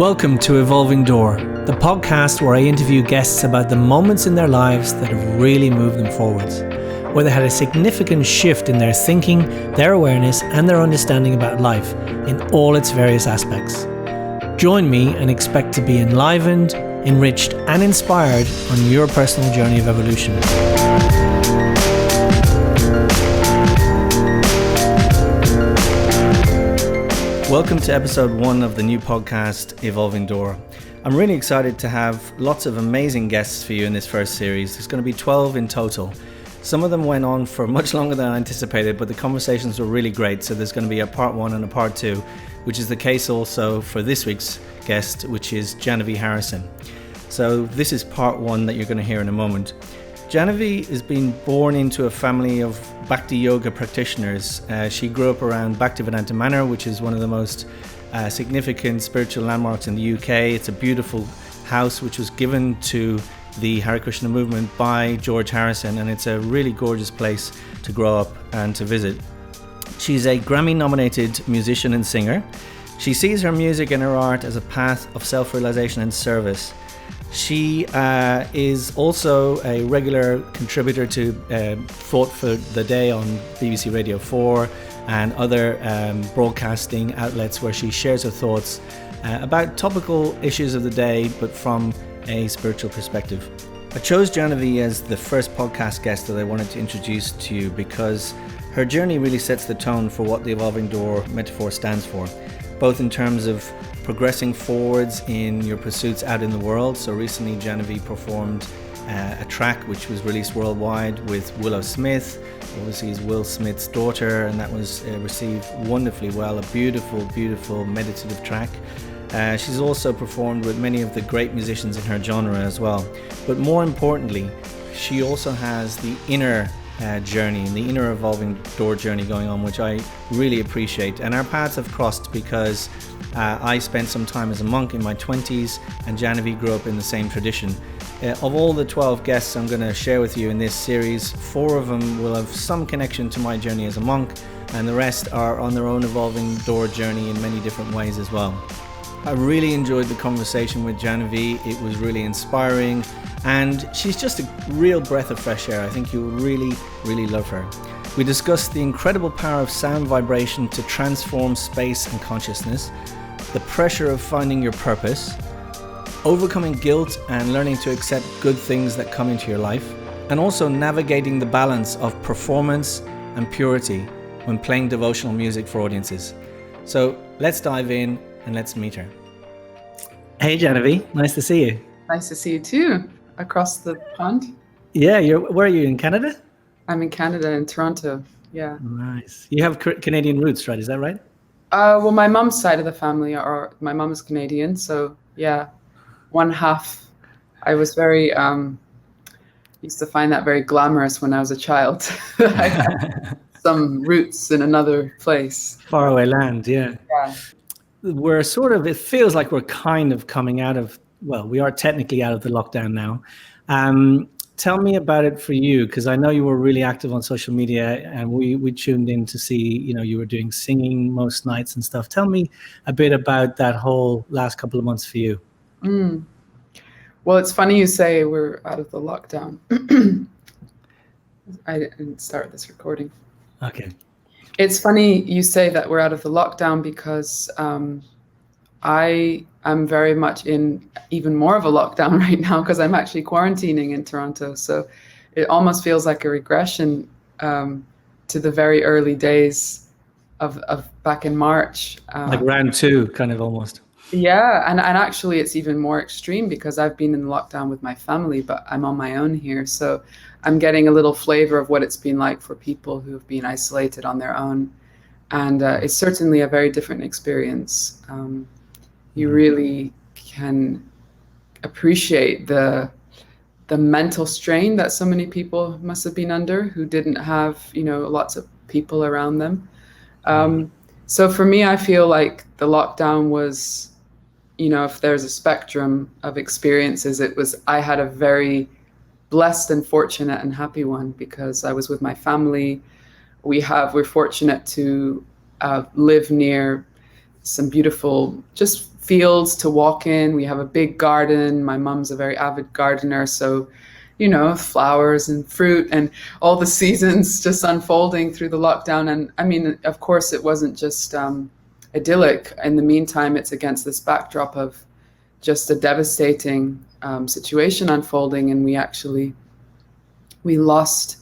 Welcome to Evolving Door, the podcast where I interview guests about the moments in their lives that have really moved them forwards, where they had a significant shift in their thinking, their awareness, and their understanding about life in all its various aspects. Join me and expect to be enlivened, enriched, and inspired on your personal journey of evolution. Welcome to episode 1 of the new podcast, Evolving Door. I'm really excited to have lots of amazing guests for you in this first series. There's going to be 12 in total. Some of them went on for much longer than I anticipated, but the conversations were really great. So there's going to be a part 1 and a part 2, which is the case also for this week's guest, which is Jahnavi Harrison. So this is part 1 that you're going to hear in a moment. Jahnavi has been born into a family of Bhakti yoga practitioners. She grew up around Bhaktivedanta Manor, which is one of the most significant spiritual landmarks in the UK. It's a beautiful house which was given to the Hare Krishna movement by George Harrison, and it's a really gorgeous place to grow up and to visit. She's a Grammy-nominated musician and singer. She sees her music and her art as a path of self-realization and service. She is also a regular contributor to Thought for the Day on BBC Radio 4 and other broadcasting outlets where she shares her thoughts about topical issues of the day, but from a spiritual perspective. I chose Jahnavi as the first podcast guest that I wanted to introduce to you because her journey really sets the tone for what the Evolving Door metaphor stands for, both in terms of progressing forwards in your pursuits out in the world. So recently Jahnavi performed a track which was released worldwide with Willow Smith, obviously is Will Smith's daughter, and that was received wonderfully well, a beautiful, beautiful meditative track. She's also performed with many of the great musicians in her genre as well. But more importantly, she also has the inner journey and the inner Evolving Door journey going on, which I really appreciate. And our paths have crossed because I spent some time as a monk in my 20s, and Jahnavi grew up in the same tradition. Of all the 12 guests I'm going to share with you in this series, 4 of them will have some connection to my journey as a monk, and the rest are on their own Evolving Door journey in many different ways as well. I really enjoyed the conversation with Jahnavi. It was really inspiring, and she's just a real breath of fresh air. I think you'll really, really love her. We discussed the incredible power of sound vibration to transform space and consciousness, the pressure of finding your purpose, overcoming guilt and learning to accept good things that come into your life, and also navigating the balance of performance and purity when playing devotional music for audiences. So let's dive in and let's meet her. Hey Jahnavi, nice to see you. Nice to see you too, across the pond. Yeah, where are you, in Canada? I'm in Canada, in Toronto, yeah. Nice. You have Canadian roots, right? Is that right? Well, my mom's side of the family, or my mom is Canadian, so yeah, one half. I was very, used to find that very glamorous when I was a child. I had some roots in another place. Faraway land, yeah. Yeah. We're sort of, it feels like we're kind of coming out of, well, we are technically out of the lockdown now. Tell me about it for you, because I know you were really active on social media, and we tuned in to see, you were doing singing most nights and stuff. Tell me a bit about that whole last couple of months for you. Well, it's funny you say we're out of the lockdown. I didn't start this recording. Okay. It's funny you say that we're out of the lockdown because I am very much in even more of a lockdown right now because I'm actually quarantining in Toronto. So it almost feels like a regression to the very early days of back in March. Like round 2, kind of almost. Yeah, and actually it's even more extreme because I've been in lockdown with my family, but I'm on my own here. So I'm getting a little flavor of what it's been like for people who have been isolated on their own. And it's certainly a very different experience. You really can appreciate the mental strain that so many people must have been under who didn't have, lots of people around them. So for me, I feel like the lockdown was, if there's a spectrum of experiences, I had a very blessed and fortunate and happy one because I was with my family. We're fortunate to live near some beautiful, just fields to walk in. We have a big garden. My mum's a very avid gardener, so flowers and fruit and all the seasons just unfolding through the lockdown. And I mean, of course, it wasn't just idyllic. In the meantime, it's against this backdrop of just a devastating situation unfolding, and we lost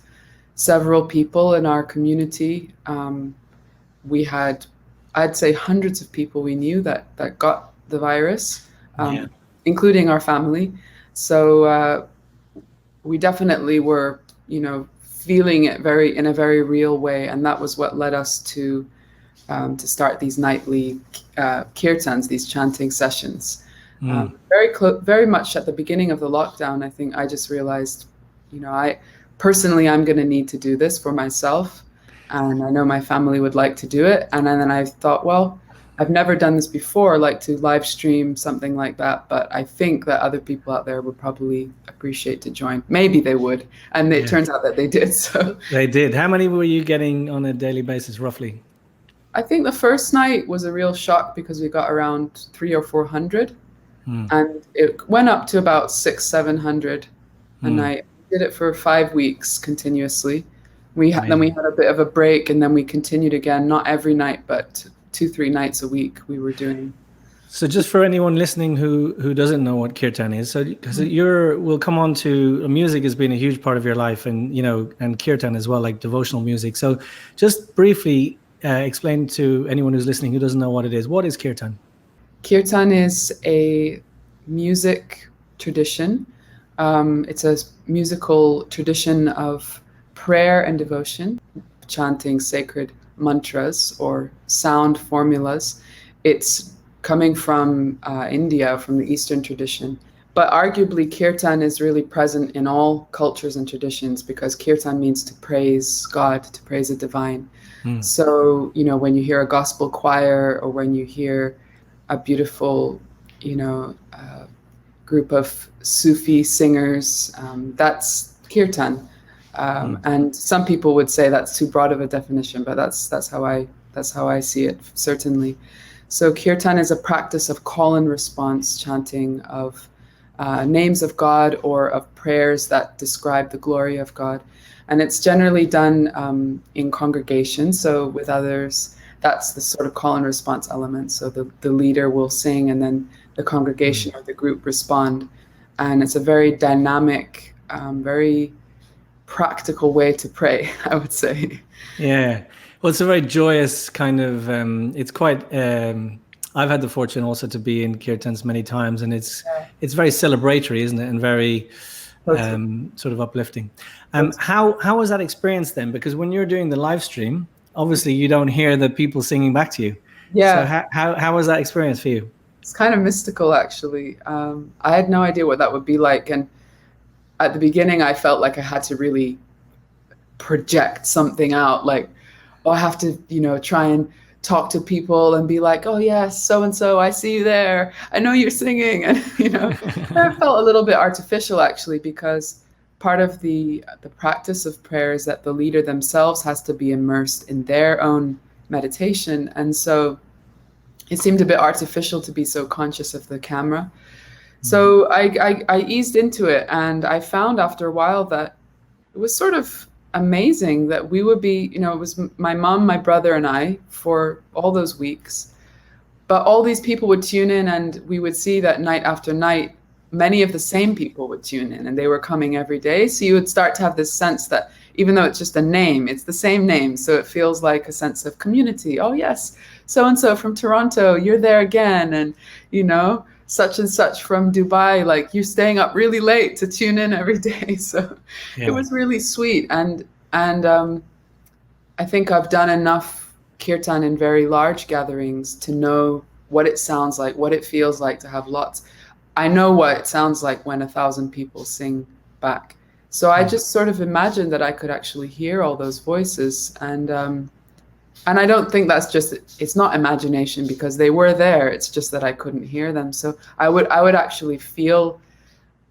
several people in our community. We had, I'd say, hundreds of people we knew that got the virus, including our family. So we definitely were, feeling it in a very real way, and that was what led us to start these nightly kirtans, these chanting sessions. Very much at the beginning of the lockdown, I think I just realized, I'm going to need to do this for myself, and I know my family would like to do it. And then I thought, well, I've never done this before, like to live stream something like that, but I think that other people out there would probably appreciate to join. Maybe they would, and it turns out that they did. So they did. How many were you getting on a daily basis, roughly? I think the first night was a real shock because we got around 300 or 400, and it went up to about 600-700 a night. We did it for 5 weeks continuously. Then we had a bit of a break, and then we continued again, not every night, but 2-3 nights a week we were doing. So just for anyone listening who doesn't know what kirtan is, so because we'll come on to music has been a huge part of your life, and and kirtan as well, like devotional music. So just briefly explain to anyone who's listening who doesn't know what it is. What is kirtan? Kirtan is a music tradition. It's a musical tradition of prayer and devotion, chanting sacred mantras or sound formulas. It's coming from India, from the Eastern tradition. But arguably, kirtan is really present in all cultures and traditions, because kirtan means to praise God, to praise the divine. So, when you hear a gospel choir, or when you hear a beautiful, group of Sufi singers, that's kirtan. And some people would say that's too broad of a definition, but that's how I see it, certainly. So kirtan is a practice of call and response chanting of names of God or of prayers that describe the glory of God. And it's generally done in congregation. So with others, that's the sort of call and response element. So the leader will sing, and then the congregation or the group respond. And it's a very dynamic, very practical way to pray, I would say. Yeah. Well, it's a very joyous kind of, it's quite, I've had the fortune also to be in kirtans many times, and it's very celebratory, isn't it? And very sort of uplifting. How was that experience then? Because when you're doing the live stream, obviously you don't hear the people singing back to you. Yeah. So how was that experience for you? It's kind of mystical, actually. I had no idea what that would be like. And at the beginning, I felt like I had to really project something out, like, I have to, try and talk to people and be like, oh yes, so-and-so, I see you there. I know you're singing. And, that felt a little bit artificial, actually, because part of the practice of prayer is that the leader themselves has to be immersed in their own meditation. And so it seemed a bit artificial to be so conscious of the camera. So I eased into it, and I found after a while that it was sort of amazing that we would be, it was my mom, my brother, and I for all those weeks. But all these people would tune in, and we would see that night after night, many of the same people would tune in, and they were coming every day. So you would start to have this sense that even though it's just a name, it's the same name. So it feels like a sense of community. Oh yes, so-and-so from Toronto, you're there again. And, such and such from Dubai, like you're staying up really late to tune in every day. So It was really sweet. And I think I've done enough kirtan in very large gatherings to know what it sounds like, what it feels like to have lots. I know what it sounds like when 1,000 people sing back. So I just sort of imagined that I could actually hear all those voices. And I don't think it's not imagination, because they were there. It's just that I couldn't hear them. So I would actually feel,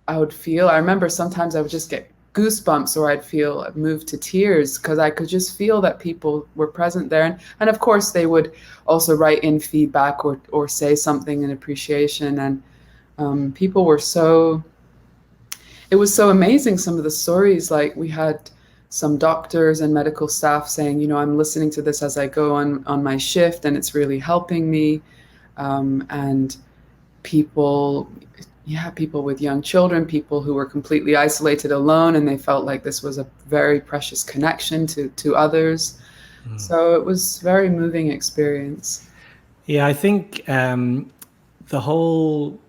I remember sometimes I would just get goosebumps, or I'd feel moved to tears, because I could just feel that people were present there. And of course, they would also write in feedback or say something in appreciation. And people were so, it was so amazing. Some of the stories, like we had some doctors and medical staff saying, I'm listening to this as I go on my shift, and it's really helping me. And people, people with young children, people who were completely isolated alone, and they felt like this was a very precious connection to others. So it was a very moving experience. Yeah, I think the whole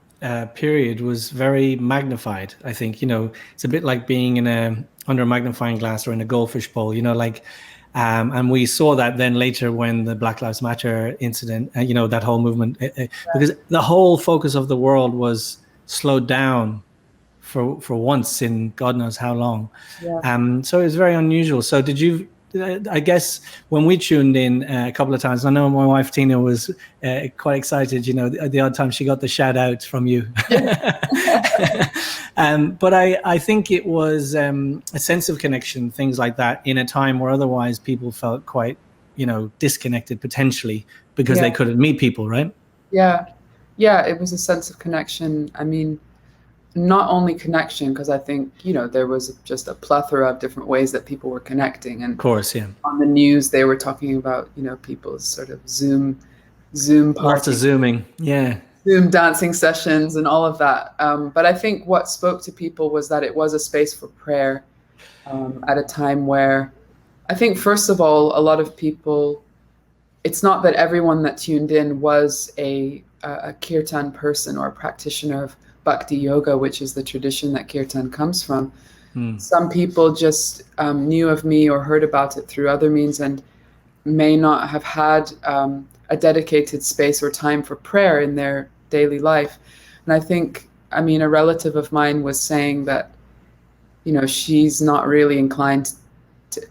period was very magnified. I think, it's a bit like being under a magnifying glass or in a goldfish bowl, and we saw that then later when the Black Lives Matter incident, that whole movement, because the whole focus of the world was slowed down for once in God knows how long. Yeah. So it was very unusual. So did you, I guess when we tuned in a couple of times, I know my wife Tina was quite excited, the odd time she got the shout out from you. But I think it was a sense of connection, things like that, in a time where otherwise people felt quite, disconnected potentially because they couldn't meet people, right? Yeah, it was a sense of connection. I mean, not only connection, because I think, there was just a plethora of different ways that people were connecting. And of course, yeah. On the news, they were talking about, people's sort of Zoom parties. Lots of Zooming, yeah. Zoom dancing sessions and all of that. But I think what spoke to people was that it was a space for prayer at a time where I think, first of all, a lot of people, it's not that everyone that tuned in was a kirtan person or a practitioner of Bhakti Yoga, which is the tradition that kirtan comes from. Some people just knew of me or heard about it through other means and may not have had a dedicated space or time for prayer in their daily life. And I think, a relative of mine was saying that, she's not really inclined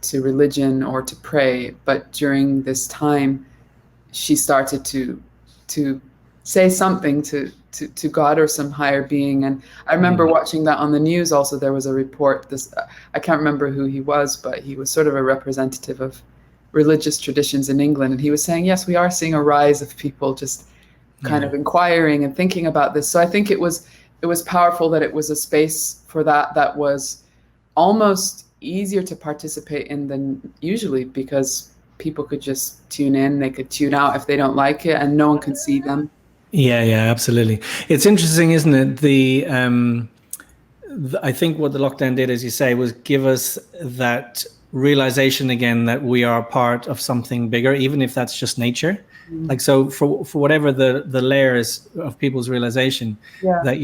to religion or to pray, but during this time, she started to say something to God or some higher being. And I remember watching that on the news. Also, there was a report, I can't remember who he was, but he was sort of a representative of religious traditions in England. And he was saying, yes, we are seeing a rise of people just kind of inquiring and thinking about this. So I think it was powerful that it was a space for that was almost easier to participate in than usually, because people could just tune in, they could tune out if they don't like it, and no one can see them. Yeah, absolutely. It's interesting, isn't it? I think what the lockdown did, as you say, was give us that realization again that we are part of something bigger, even if that's just nature. Like, so for whatever the layers of people's realization, that,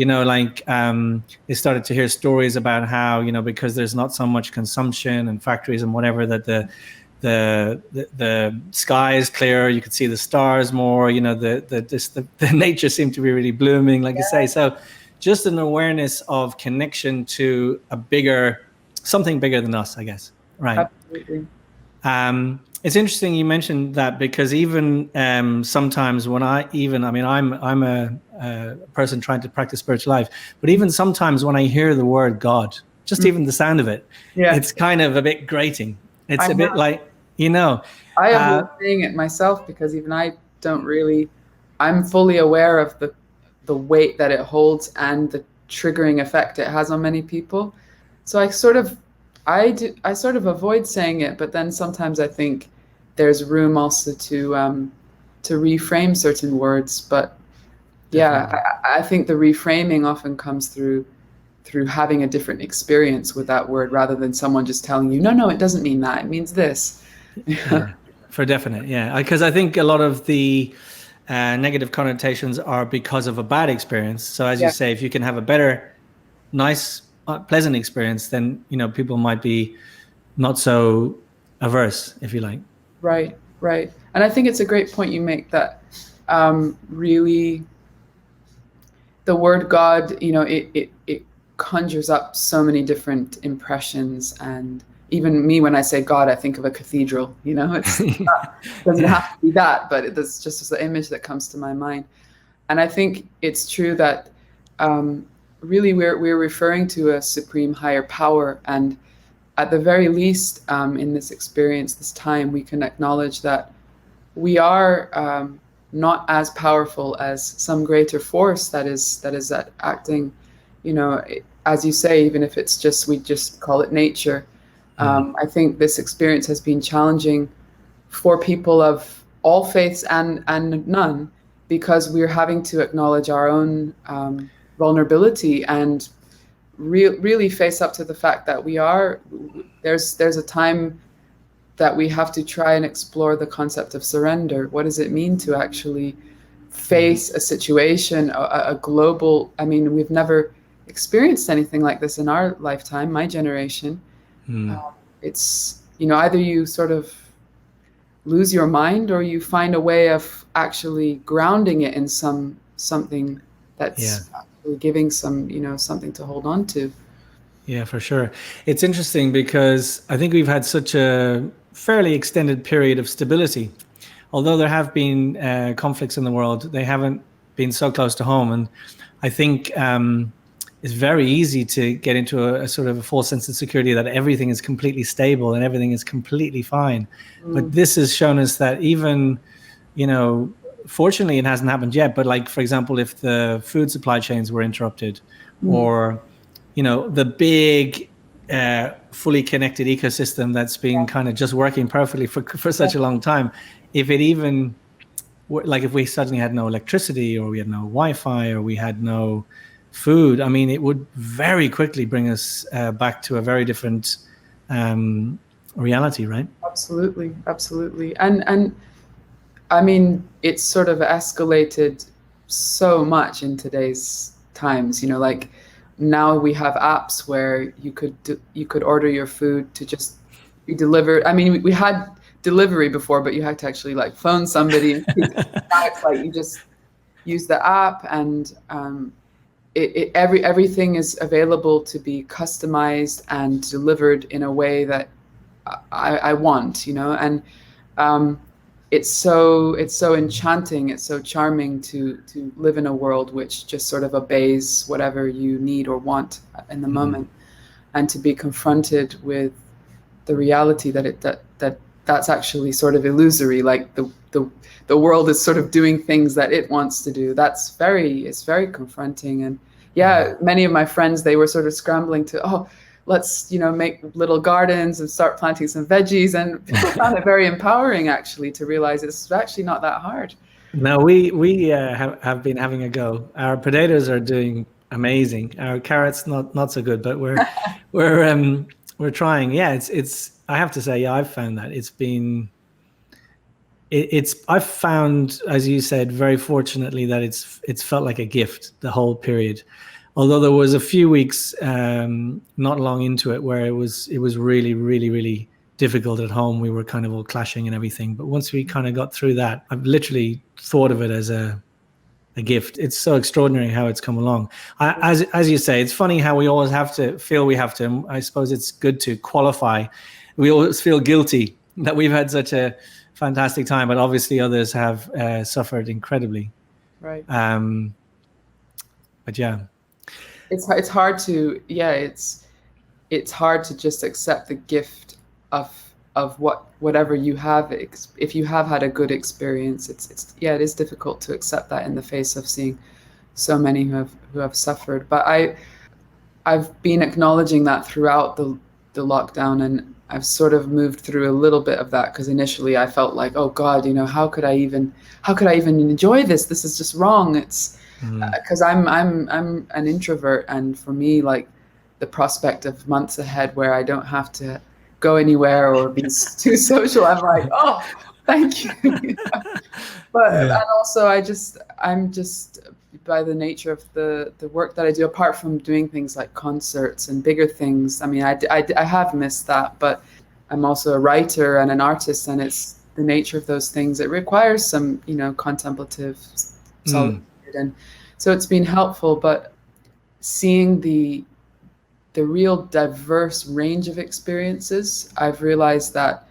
they started to hear stories about how, because there's not so much consumption and factories and whatever, that the sky is clearer, you could see the stars more, the nature seemed to be really blooming, like you say. So just an awareness of connection to something bigger than us, I guess. Right. Absolutely. It's interesting you mentioned that, because even sometimes when I'm a person trying to practice spiritual life, but even sometimes when I hear the word God, just even the sound of it, it's kind of a bit grating. It's a bit like, I avoid saying it myself, because even I don't really, I'm fully aware of the weight that it holds and the triggering effect it has on many people. So I sort of avoid saying it, but then sometimes I think there's room also to reframe certain words. But I think the reframing often comes through having a different experience with that word, rather than someone just telling you, no, it doesn't mean that, it means this. For definite, yeah. Because I think a lot of the negative connotations are because of a bad experience. So as you say, if you can have a better, nice, pleasant experience, then people might be not so averse, if you like. Right. And I think it's a great point you make, that really the word God, it conjures up so many different impressions. And even me, when I say God, I think of a cathedral. It's it doesn't have to be that, but it's just the image that comes to my mind. And I think it's true that really we're referring to a supreme higher power, and at the very least, in this experience, this time, we can acknowledge that we are not as powerful as some greater force that is acting, as you say, even if it's just, we just call it nature. I think this experience has been challenging for people of all faiths and none, because we're having to acknowledge our own vulnerability and really face up to the fact that there's a time that we have to try and explore the concept of surrender. What does it mean to actually face a situation, a global, I mean, we've never experienced anything like this in our lifetime, my generation. It's, either you sort of lose your mind or you find a way of actually grounding it in something that's actually giving something to hold on to. Yeah, for sure. It's interesting because I think we've had such a fairly extended period of stability. Although there have been conflicts in the world, they haven't been so close to home. And I think it's very easy to get into a sort of a false sense of security that everything is completely stable and everything is completely fine. But this has shown us that even, fortunately it hasn't happened yet, but like, for example, if the food supply chains were interrupted or, the big fully connected ecosystem that's been kind of just working perfectly for such a long time, if it even, like if we suddenly had no electricity or we had no Wi-Fi or we had no food, I mean, it would very quickly bring us back to a very different reality, right? Absolutely. And I mean, it's sort of escalated so much in today's times, like now we have apps where you could order your food to just be delivered. I mean, we had delivery before, but you had to actually like phone somebody. Now it's like you just use the app, and everything is available to be customized and delivered in a way that I want, and it's so enchanting, it's so charming to live in a world which just sort of obeys whatever you need or want in the moment, and to be confronted with the reality that's actually sort of illusory, like the world is sort of doing things that it wants to do. It's very confronting. And many of my friends, they were sort of scrambling to, let's, make little gardens and start planting some veggies. And people found it very empowering, actually, to realize it's actually not that hard. No, we have been having a go. Our potatoes are doing amazing. Our carrots not so good, but we're trying. Yeah, it's. I have to say, I've found that I've found, as you said, very fortunately that it's felt like a gift the whole period. Although there was a few weeks not long into it where it was really, really, really difficult at home. We were kind of all clashing and everything. But once we kind of got through that, I've literally thought of it as a gift. It's so extraordinary how it's come along. As you say, it's funny how we always have to feel we have to. I suppose it's good to qualify. We always feel guilty that we've had such a fantastic time, but obviously others have suffered incredibly. Right. But yeah. It's hard to it's hard to just accept the gift of whatever you have. If you have had a good experience, it is difficult to accept that in the face of seeing so many who have suffered. But I've been acknowledging that throughout the lockdown, and I've sort of moved through a little bit of that, because initially I felt like, oh God, how could I even enjoy this? This is just wrong. It's because I'm an introvert, and for me, like, the prospect of months ahead where I don't have to go anywhere or be too social, I'm like, oh, thank you. But and also I'm just by the nature of the work that I do, apart from doing things like concerts and bigger things, I mean, I have missed that, but I'm also a writer and an artist, and it's the nature of those things. It requires some, contemplative solitude. And so it's been helpful, but seeing the real diverse range of experiences, I've realized that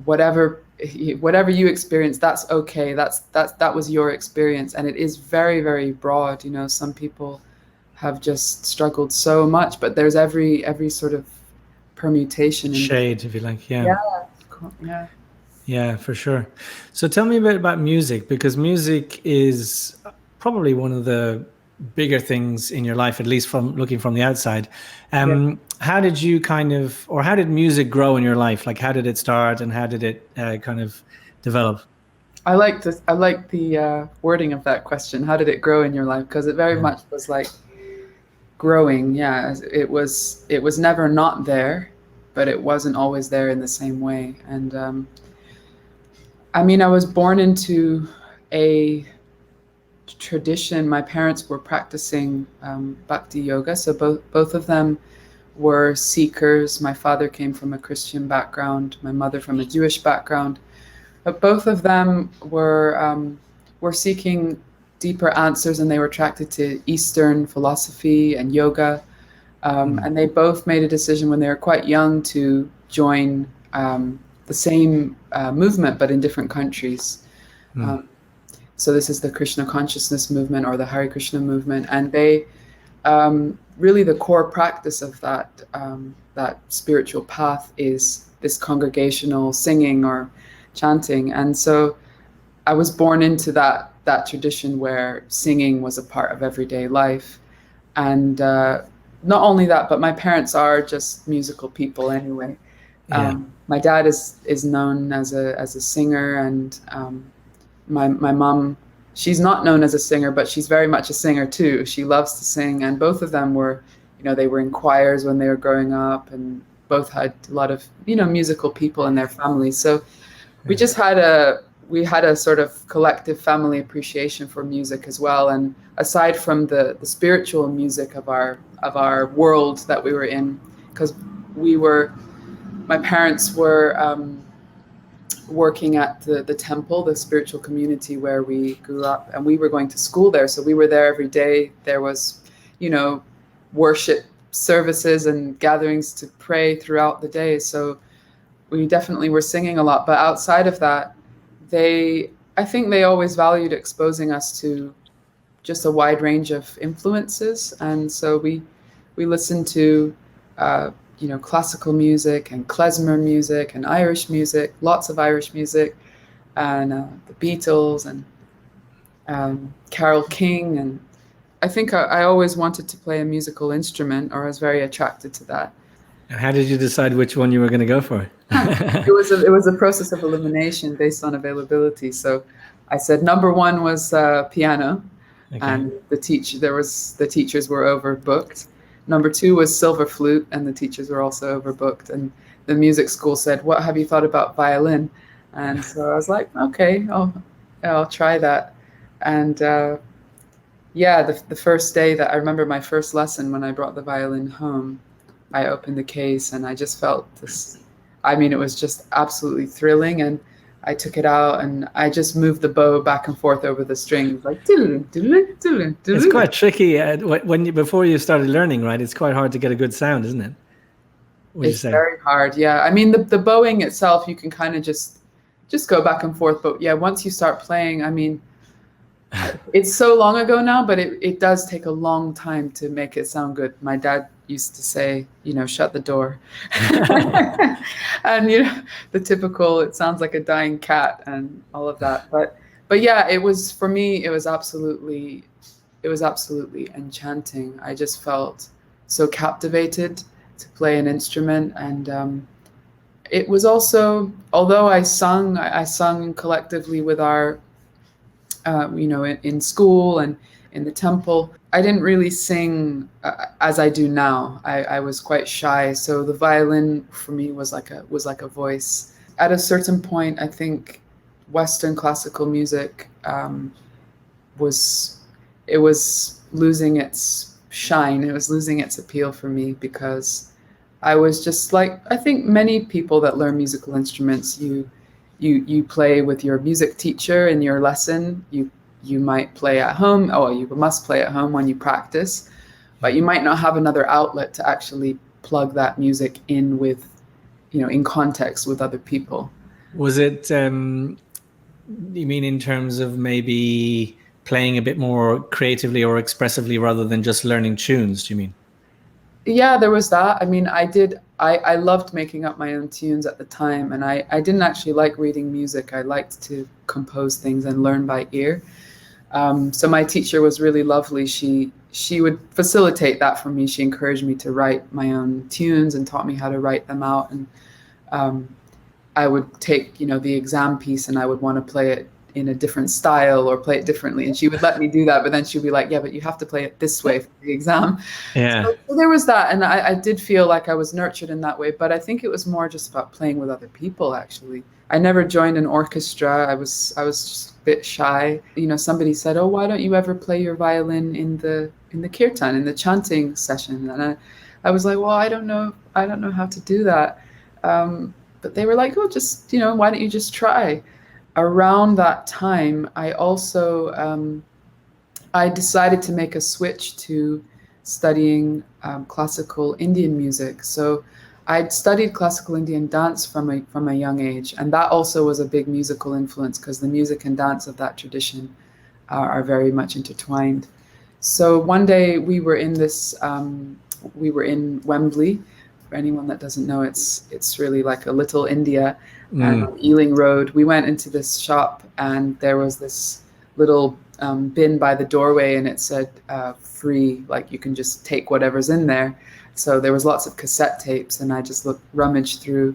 whatever you experience, that's okay. That was your experience, and it is very, very broad. Some people have just struggled so much. But there's every sort of permutation in Shade, if you like. yeah, Yeah. yeah. Yeah, for sure. So tell me a bit about music, because music is probably one of the bigger things in your life, at least from looking from the outside. Yeah. How did you or how did music grow in your life? Like, how did it start and how did it kind of develop? I like the wording of that question. How did it grow in your life? Because it very Yeah. much was like growing. Yeah, it was never not there, but it wasn't always there in the same way. And I mean, I was born into a tradition. My parents were practicing bhakti yoga, so both of them were seekers. My father came from a Christian background, my mother from a Jewish background, but both of them were seeking deeper answers, and they were attracted to Eastern philosophy and yoga. And they both made a decision when they were quite young to join the same movement, but in different countries. Um, so this is the Krishna consciousness movement, or the Hare Krishna movement, and they really, the core practice of that spiritual path is this congregational singing or chanting. And so I was born into that tradition where singing was a part of everyday life. And not only that, but my parents are just musical people anyway. Yeah. My dad is known as a singer, and my mom, she's not known as a singer, but she's very much a singer too. She loves to sing, and both of them were, they were in choirs when they were growing up, and both had a lot of, musical people in their families. So we just had a sort of collective family appreciation for music as well. And aside from the spiritual music of our world that we were in, because my parents were working at the temple, the spiritual community where we grew up, and we were going to school there. So we were there every day. There was, worship services and gatherings to pray throughout the day. So we definitely were singing a lot. But outside of that, I think they always valued exposing us to just a wide range of influences. And so we listened to, classical music and klezmer music and Irish music, lots of Irish music, and the Beatles and Carole King. And I think I always wanted to play a musical instrument, or I was very attracted to that. How did you decide which one you were going to go for? It was a process of elimination based on availability. So I said number one was piano, Okay. and the teachers were overbooked. Number two was silver flute, and the teachers were also overbooked. And the music school said, "What have you thought about violin?" And so I was like, "Okay, I'll try that." And the first day that I remember my first lesson, when I brought the violin home, I opened the case and I just felt this. I mean, it was just absolutely thrilling, and I took it out and I just moved the bow back and forth over the strings, like doodle, doodle, doodle, doodle. It's quite tricky before you started learning, right? It's quite hard to get a good sound, isn't it? Would you It's say? very hard. Yeah. I mean, the bowing itself, you can kind of just go back and forth. But yeah, once you start playing, I mean, it's so long ago now, but it does take a long time to make it sound good. My dad used to say, shut the door. And, the typical, it sounds like a dying cat and all of that. But yeah, for me, it was absolutely enchanting. I just felt so captivated to play an instrument. And it was also, although I sung collectively with our, in school and in the temple, I didn't really sing as I do now. I was quite shy. So the violin for me was like a voice. At a certain point, I think Western classical music was losing its shine. It was losing its appeal for me, because I was just like, I think many people that learn musical instruments, you play with your music teacher in your lesson. You might play at home, or you must play at home when you practice, but you might not have another outlet to actually plug that music in with, in context with other people. Was it, you mean in terms of maybe playing a bit more creatively or expressively rather than just learning tunes, do you mean? Yeah, there was that. I mean, I loved making up my own tunes at the time, and I didn't actually like reading music. I liked to compose things and learn by ear. So my teacher was really lovely. She would facilitate that for me. She encouraged me to write my own tunes and taught me how to write them out. And um, I would take, the exam piece and I would want to play it in a different style or play it differently. And she would let me do that, but then she'd be like, yeah, but you have to play it this way for the exam. Yeah. So there was that. And I did feel like I was nurtured in that way, but I think it was more just about playing with other people, actually. I never joined an orchestra. I was just a bit shy. Somebody said, oh, why don't you ever play your violin in the kirtan, in the chanting session? And I was like, well, I don't know how to do that. But they were like, oh, just, why don't you just try? Around that time, I also, I decided to make a switch to studying classical Indian music. So I'd studied classical Indian dance from a young age, and that also was a big musical influence because the music and dance of that tradition are very much intertwined. So one day we were in Wembley. For anyone that doesn't know, it's really like a little India, and on Ealing Road. We went into this shop, and there was this little bin by the doorway, and it said free, like you can just take whatever's in there. So there was lots of cassette tapes, and I just rummaged through,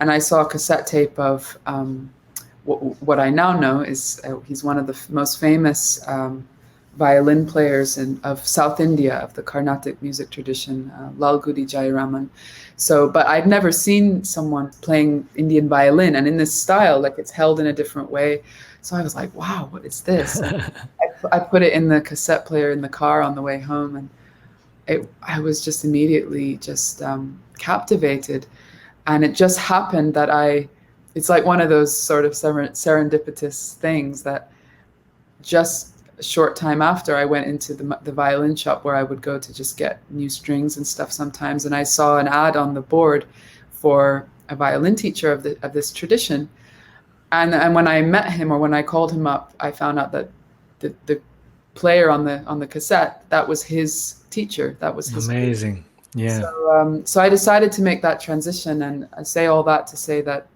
and I saw a cassette tape of what I now know is he's one of the most famous violin players of South India, of the Carnatic music tradition, Lal Gudi Jayaraman. So, but I'd never seen someone playing Indian violin and in this style, like it's held in a different way. So I was like, wow, what is this? I put it in the cassette player in the car on the way home, and I was just immediately just captivated. And it just happened that it's like one of those sort of serendipitous things that just a short time after I went into the violin shop where I would go to just get new strings and stuff sometimes, and I saw an ad on the board for a violin teacher of this tradition, and when I met him, or when I called him up, I found out that the player on the cassette, that was his teacher. That was his amazing. Yeah. So I decided to make that transition, and I say all that to say that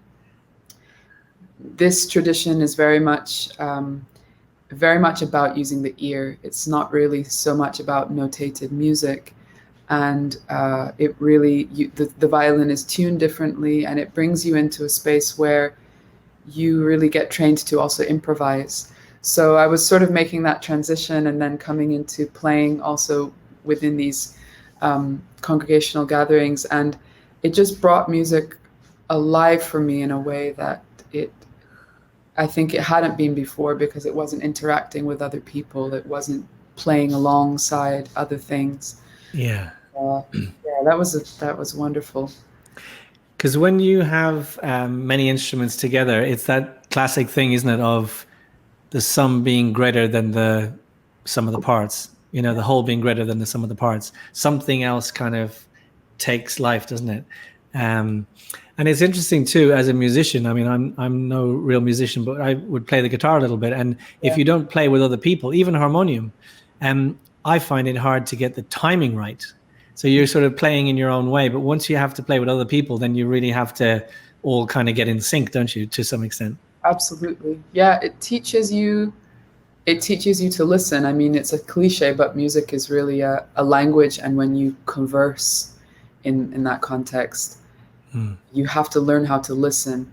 this tradition is very much about using the ear. It's not really so much about notated music, and it really the violin is tuned differently, and it brings you into a space where you really get trained to also improvise. So I was sort of making that transition, and then coming into playing also within these congregational gatherings, and it just brought music alive for me in a way that I think it hadn't been before, because it wasn't interacting with other people. It wasn't playing alongside other things. Yeah. That was wonderful. Because when you have many instruments together, it's that classic thing, isn't it, of the sum being greater than the sum of the parts, the whole being greater than the sum of the parts. Something else kind of takes life, doesn't it? And it's interesting too, as a musician. I mean, I'm no real musician, but I would play the guitar a little bit. And if you don't play with other people, even harmonium, I find it hard to get the timing right. So you're sort of playing in your own way, but once you have to play with other people, then you really have to all kind of get in sync, don't you, to some extent? Absolutely. Yeah, it teaches you to listen. I mean, it's a cliche, but music is really a language, and when you converse in that context, you have to learn how to listen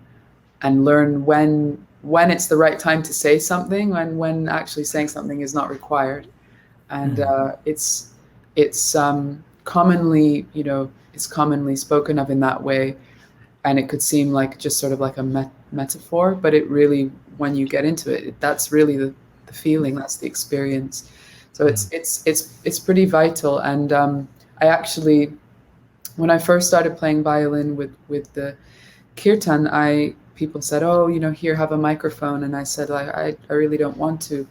and learn when it's the right time to say something, and when actually saying something is not required. And it's commonly, it's commonly spoken of in that way, and it could seem like just sort of like a metaphor, but it really, when you get into it, that's really the feeling, that's the experience. So it's pretty vital. And I actually, when I first started playing violin with the kirtan, people said, oh, here, have a microphone. And I said, I really don't want to,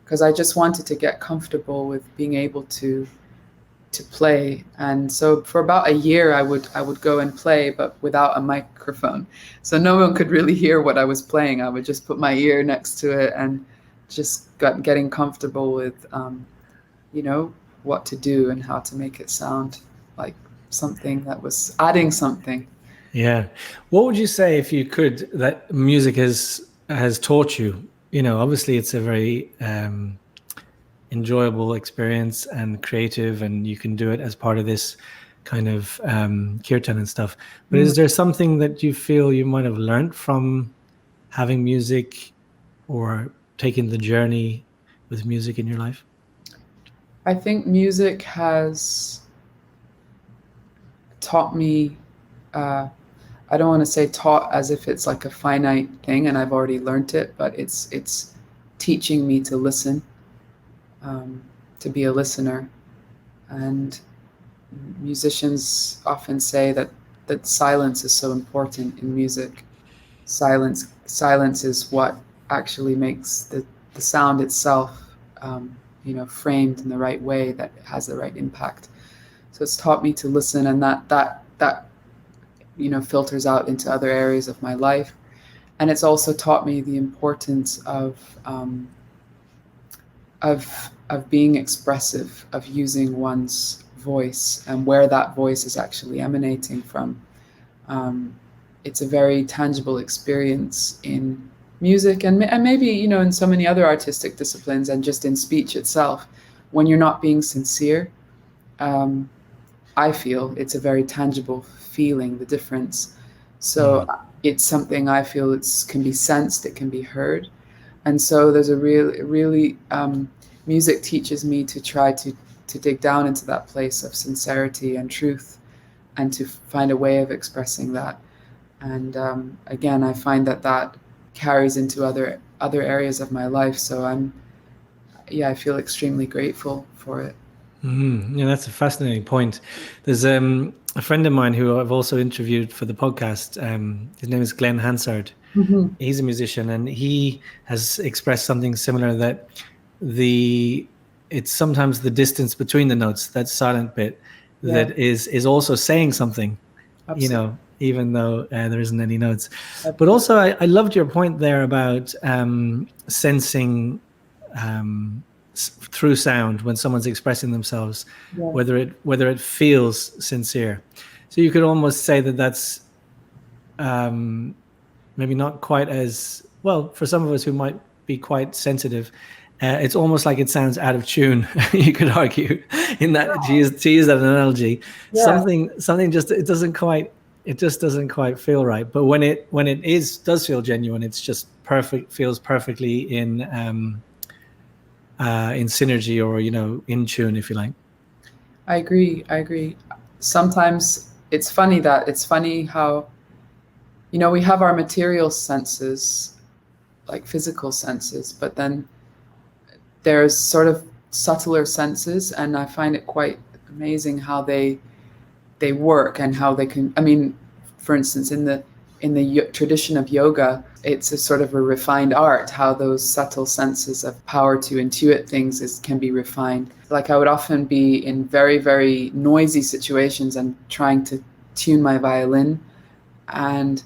because I just wanted to get comfortable with being able to play. And so for about a year, I would go and play, but without a microphone. So no one could really hear what I was playing. I would just put my ear next to it and just getting comfortable with, you know, what to do and how to make it sound like something that was adding something. Yeah. What would you say, if you could, that music has taught you? You know, obviously it's a very enjoyable experience and creative, and you can do it as part of this kind of kirtan and stuff. But Mm. is there something that you feel you might have learned from having music or taking the journey with music in your life? I think music has taught me, I don't want to say taught as if it's like a finite thing and I've already learned it, but it's teaching me to listen, to be a listener. And musicians often say that silence is so important in music. Silence is what actually makes the sound itself, framed in the right way that has the right impact. So it's taught me to listen, and that filters out into other areas of my life. And it's also taught me the importance of being expressive, of using one's voice and where that voice is actually emanating from. It's a very tangible experience in music and maybe, in so many other artistic disciplines and just in speech itself. When you're not being sincere, I feel it's a very tangible feeling, the difference. So it's something I feel can be sensed, it can be heard. And so there's a really, music teaches me to try to dig down into that place of sincerity and truth and to find a way of expressing that. And again, I find that carries into other areas of my life. So I feel extremely grateful for it. Yeah, that's a fascinating point. There's a friend of mine who I've also interviewed for the podcast. His name is Glenn Hansard. Mm-hmm. He's a musician, and he has expressed something similar, that it's sometimes the distance between the notes, that silent bit, that is also saying something. Absolutely. Even though there isn't any notes. Absolutely. But also, I loved your point there about sensing through sound when someone's expressing themselves, whether it feels sincere. So you could almost say that that's maybe not quite as well for some of us who might be quite sensitive. It's almost like it sounds out of tune. You could argue in that, to use that analogy, something just it just doesn't quite feel right. But when it does feel genuine, it's just perfect, feels perfectly in synergy, or in tune, if you like. I agree. Sometimes it's funny how we have our material senses, like physical senses, but then there's sort of subtler senses, and I find it quite amazing how they work and how they can. I mean, for instance, in the tradition of yoga, it's a sort of a refined art, how those subtle senses of power to intuit things can be refined. Like I would often be in very, very noisy situations and trying to tune my violin, and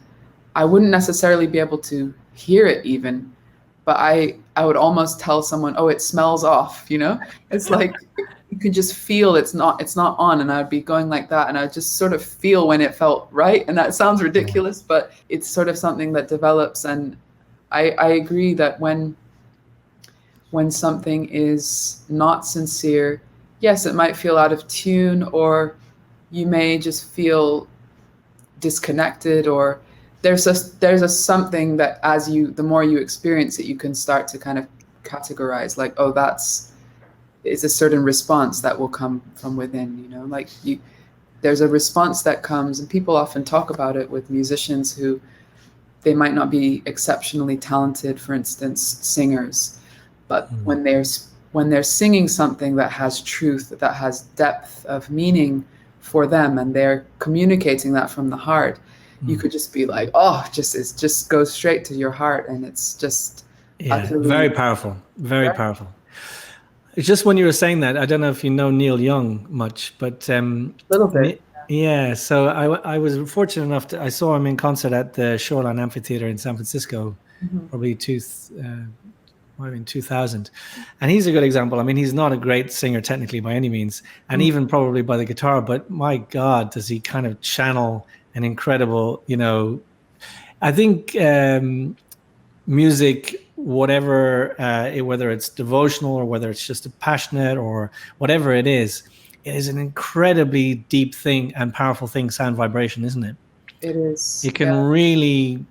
I wouldn't necessarily be able to hear it even, but I would almost tell someone, oh, it smells off, It's like you could just feel it's not on, and I'd be going like that, and I'd just sort of feel when it felt right. And that sounds ridiculous, but it's sort of something that develops. And I agree that when something is not sincere, yes, it might feel out of tune, or you may just feel disconnected, or there's a something that the more you experience it, you can start to kind of categorize, like, oh, it's a certain response that will come from within, like there's a response that comes, and people often talk about it with musicians who they might not be exceptionally talented, for instance, singers, but when they're singing something that has truth, that has depth of meaning for them, and they're communicating that from the heart, you could just be like, oh, it just goes straight to your heart, and it's just utterly, very powerful, very powerful. It's just when you were saying that, I don't know if you know Neil Young much, but a little bit. Yeah, so I was fortunate enough I saw him in concert at the Shoreline Amphitheater in San Francisco, probably might have been 2000. And he's a good example. I mean, he's not a great singer technically by any means, and Mm. even probably by the guitar, but my God, does he kind of channel an incredible, I think music, whatever, whether it's devotional or whether it's just a passionate or whatever it is an incredibly deep thing and powerful thing, sound vibration, isn't it? It is. It can really,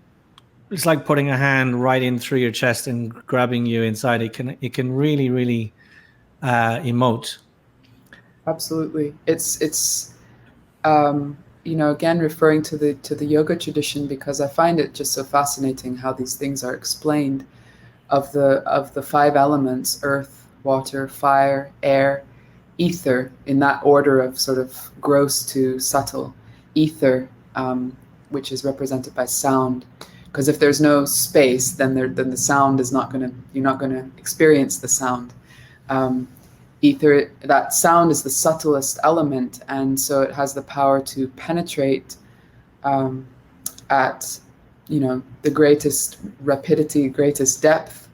it's like putting a hand right in through your chest and grabbing you inside. It can really, really emote. Absolutely. It's again referring to the yoga tradition, because I find it just so fascinating how these things are explained, of the five elements: earth, water, fire, air, ether, in that order of sort of gross to subtle. Ether, which is represented by sound, because if there's no space, then the sound is not going to, you're not going to experience the sound. Ether, that sound is the subtlest element, and so it has the power to penetrate at the greatest rapidity, greatest depth.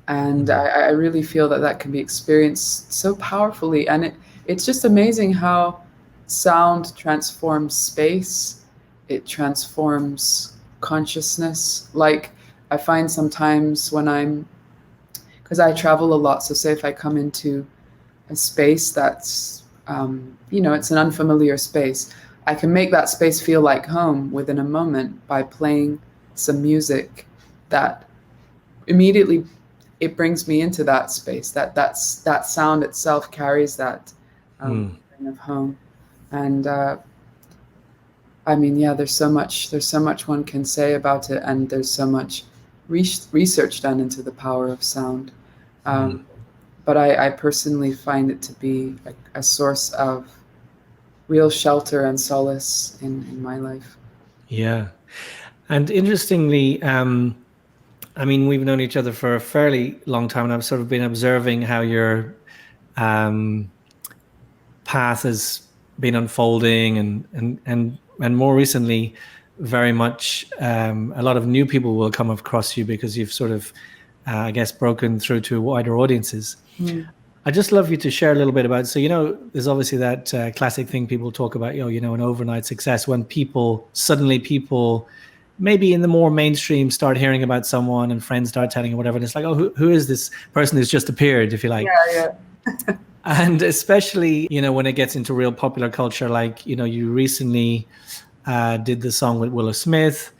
And I really feel that can be experienced so powerfully. And it's just amazing how sound transforms space. It transforms consciousness. Like, I find sometimes because I travel a lot, so say if I come into a space that's, it's an unfamiliar space, I can make that space feel like home within a moment by playing some music that immediately it brings me into that space. That sound itself carries that feeling of home. And there's so much one can say about it, and there's so much research done into the power of sound. But I personally find it to be a source of real shelter and solace in my life. Yeah. And interestingly, we've known each other for a fairly long time, and I've sort of been observing how your path has been unfolding, and more recently, very much a lot of new people will come across you because you've sort of, I guess, broken through to wider audiences. I'd just love you to share a little bit about, so, there's obviously that classic thing people talk about, an overnight success, when people maybe in the more mainstream start hearing about someone and friends start telling you whatever, and it's like, oh, who is this person who's just appeared, if you like? Yeah. And especially, when it gets into real popular culture, like, you recently did the song with Willow Smith,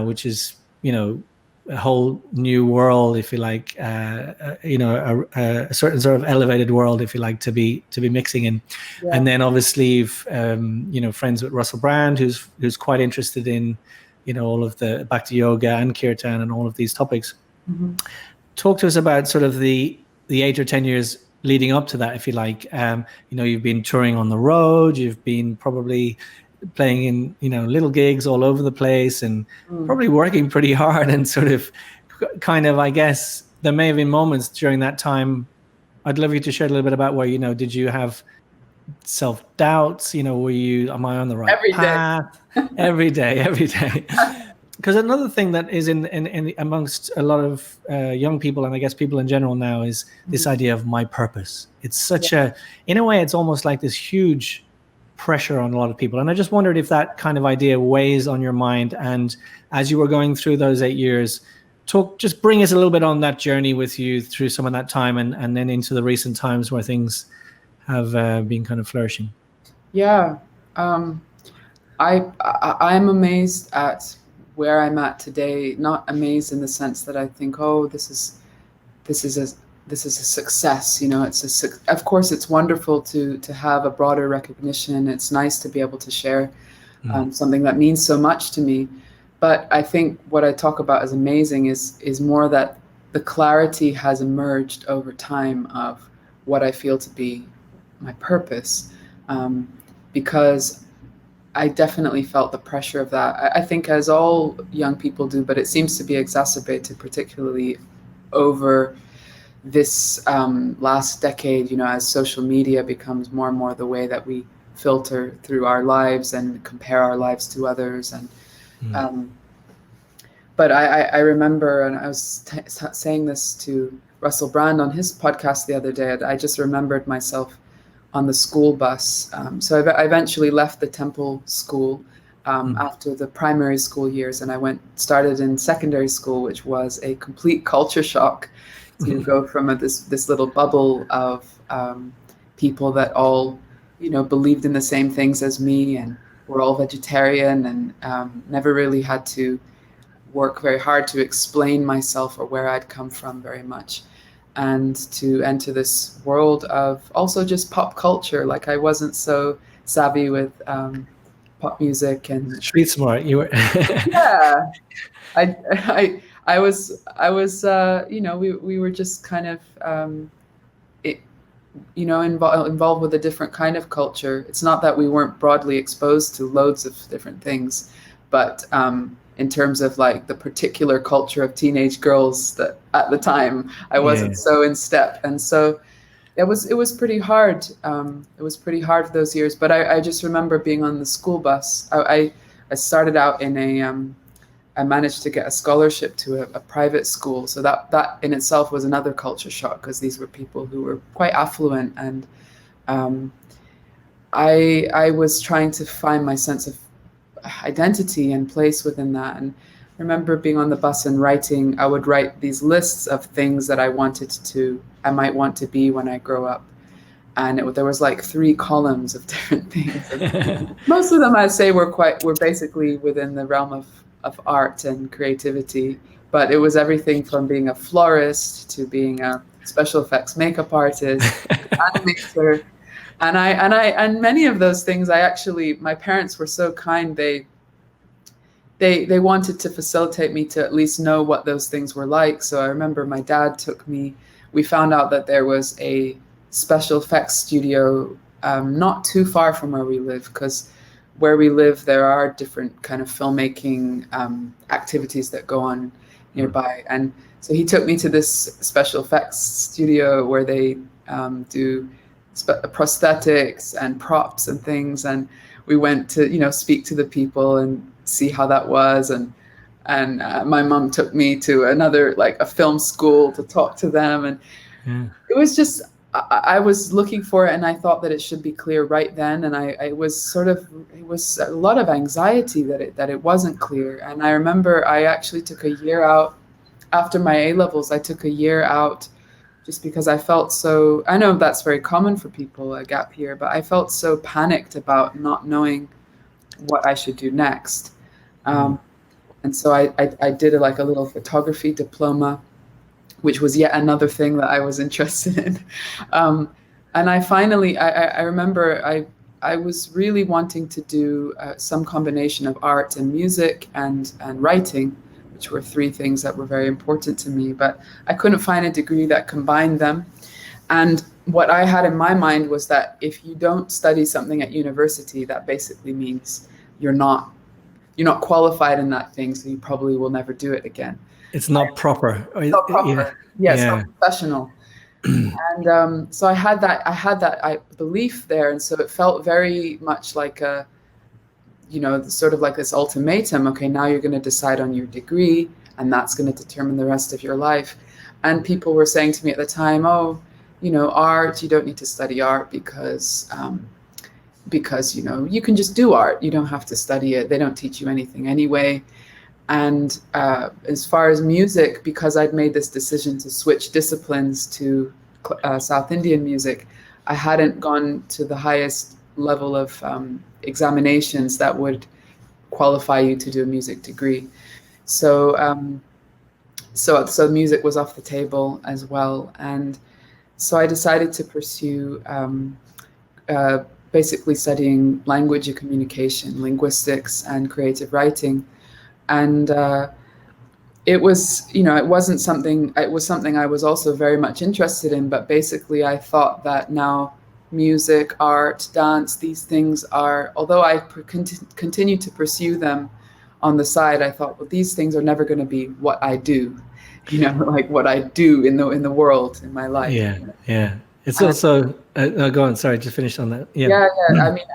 which is, a whole new world, if you like, a certain sort of elevated world, if you like, to be mixing in. Yeah. And then obviously you've, friends with Russell Brand, who's quite interested in, all of the Bhakti Yoga and Kirtan and all of these topics. Mm-hmm. Talk to us about sort of the 8 or 10 years leading up to that, if you like. You've been touring on the road, you've been probably playing in, little gigs all over the place, and probably working pretty hard, and sort of kind of, I guess, there may have been moments during that time. I'd love you to share a little bit about where, did you have self-doubts? Am I on the right path? Every day. Because another thing that is in amongst a lot of young people, and I guess people in general now, is this idea of my purpose. It's such in a way, it's almost like this huge pressure on a lot of people. And I just wondered if that kind of idea weighs on your mind. And as you were going through those 8 years, just bring us a little bit on that journey with you through some of that time, and then into the recent times where things have been kind of flourishing. Yeah. I'm amazed at where I'm at today. Not amazed in the sense that I think, oh, this is a success. Of course it's wonderful to have a broader recognition. It's nice to be able to share something that means so much to me. But I think what I talk about as amazing is more that the clarity has emerged over time of what I feel to be my purpose, because I definitely felt the pressure of that. I think, as all young people do, but it seems to be exacerbated particularly over this last decade, as social media becomes more and more the way that we filter through our lives and compare our lives to others. And but I remember, and I was saying this to Russell Brand on his podcast the other day, I just remembered myself on the school bus. So I eventually left the Temple School after the primary school years, and I started in secondary school, which was a complete culture shock to go from this little bubble of people that all, believed in the same things as me, and were all vegetarian, and never really had to work very hard to explain myself or where I'd come from very much, and to enter this world of also just pop culture. Like, I wasn't so savvy with pop music and street smart. You were. Yeah, I was we were just kind of involved with a different kind of culture. It's not that we weren't broadly exposed to loads of different things, but in terms of like the particular culture of teenage girls that at the time I wasn't so in step. And so it was pretty hard. It was pretty hard for those years. But I just remember being on the school bus. I started out in I managed to get a scholarship to a private school. So that in itself was another culture shock, because these were people who were quite affluent. And I was trying to find my sense of identity and place within that. And I remember being on the bus and I would write these lists of things that I might want to be when I grow up. And there was like 3 columns of different things. Most of them, I'd say, were basically within the realm of art and creativity. But it was everything from being a florist to being a special effects makeup artist, animator. And many of those things, my parents were so kind. They wanted to facilitate me to at least know what those things were like. So I remember my dad we found out that there was a special effects studio not too far from where we live, because where we live, there are different kind of filmmaking activities that go on nearby. And so he took me to this special effects studio where they do prosthetics and props and things, and we went to speak to the people and see how that was, and my mom took me to another, like, a film school to talk to them, and it was just I was looking for it, and I thought that it should be clear right then, and it was a lot of anxiety that it wasn't clear. And I remember I actually took a year out after my A-levels. I took a year out just because I felt so, I know that's very common for people, a gap year, but I felt so panicked about not knowing what I should do next. And so I did a little photography diploma, which was yet another thing that I was interested in. And I remember I was really wanting to do some combination of art and music and writing, which were 3 things that were very important to me, but I couldn't find a degree that combined them. And what I had in my mind was that if you don't study something at university, that basically means you're not qualified in that thing, so you probably will never do it again. It's not proper. It's not proper. It's not professional. And so I had that belief there, and so it felt very much like sort of like this ultimatum. Okay, now you're going to decide on your degree, and that's going to determine the rest of your life. And people were saying to me at the time, art, you don't need to study art because you can just do art. You don't have to study it. They don't teach you anything anyway. And as far as music, because I'd made this decision to switch disciplines to South Indian music, I hadn't gone to the highest level of examinations that would qualify you to do a music degree. So music was off the table as well. And so I decided to pursue basically studying language and communication, linguistics, and creative writing. And it was something I was also very much interested in, but basically I thought that now music, art, dance, these things are, although I continue to pursue them on the side, I thought, well, these things are never going to be what I do, like what I do in the world, in my life. Yeah. It's also, go on, sorry, just finish on that. Yeah. I mean,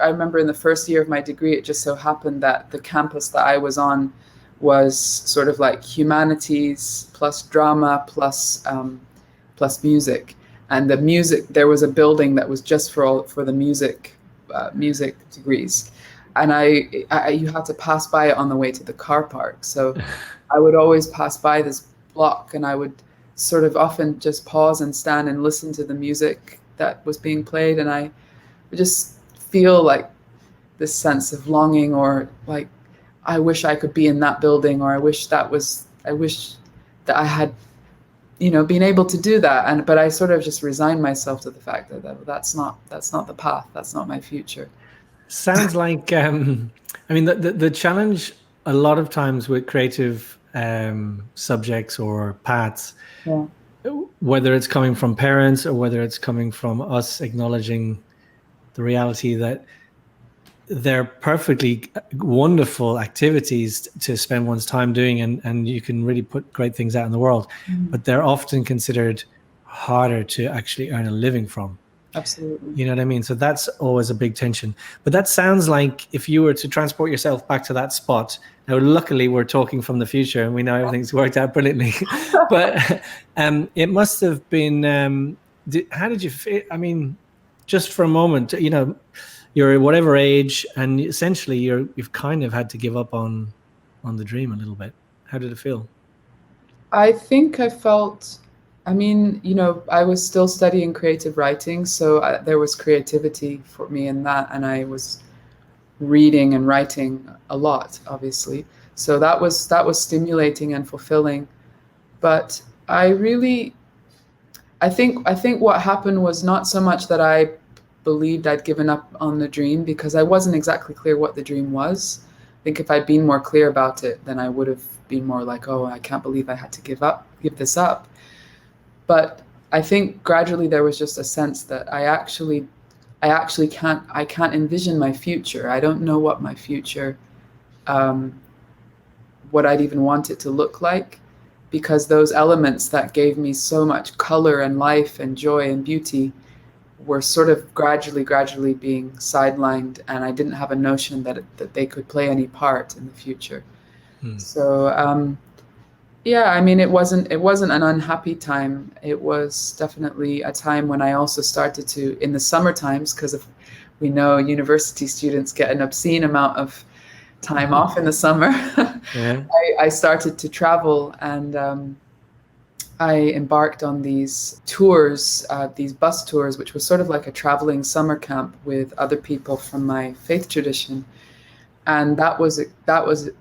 I remember in the first year of my degree, it just so happened that the campus that I was on was sort of like humanities plus drama plus music. And the music, there was a building that was just for the music degrees, and you had to pass by it on the way to the car park. So I would always pass by this block, and I would sort of often just pause and stand and listen to the music that was being played, and I would just feel like this sense of longing, or like, I wish I could be in that building, or I wish that I had, been able to do that. But I sort of just resigned myself to the fact that that's not the path. That's not my future. Sounds like, I mean, the challenge a lot of times with creative subjects or paths, Yeah. whether it's coming from parents or whether it's coming from us acknowledging the reality that they're perfectly wonderful activities to spend one's time doing, and you can really put great things out in the world, but they're often considered harder to actually earn a living from. Absolutely. You know what I mean? So that's always a big tension. But that sounds like if you were to transport yourself back to that spot, now luckily we're talking from the future and we know everything's worked out brilliantly, but it must have been, how did you feel? I mean, just for a moment, you're whatever age, and essentially you've kind of had to give up on the dream a little bit. How did it feel? I think I felt, I mean, I was still studying creative writing, so there was creativity for me in that, and I was reading and writing a lot, obviously. So that was stimulating and fulfilling. But I think what happened was not so much that I believed I'd given up on the dream, because I wasn't exactly clear what the dream was. I think if I'd been more clear about it, then I would have been more like, oh, I can't believe I had to give this up. But I think gradually there was just a sense that I actually can't envision my future. I don't know what my future, what I'd even want it to look like, because those elements that gave me so much color and life and joy and beauty were sort of gradually being sidelined, and I didn't have a notion that they could play any part in the future. So yeah, I mean, it wasn't an unhappy time. It was definitely a time when I also started to, in the summer times, because we know university students get an obscene amount of time off in the summer. Yeah. I started to travel, and I embarked on these tours, these bus tours, which was sort of like a traveling summer camp with other people from my faith tradition. And that was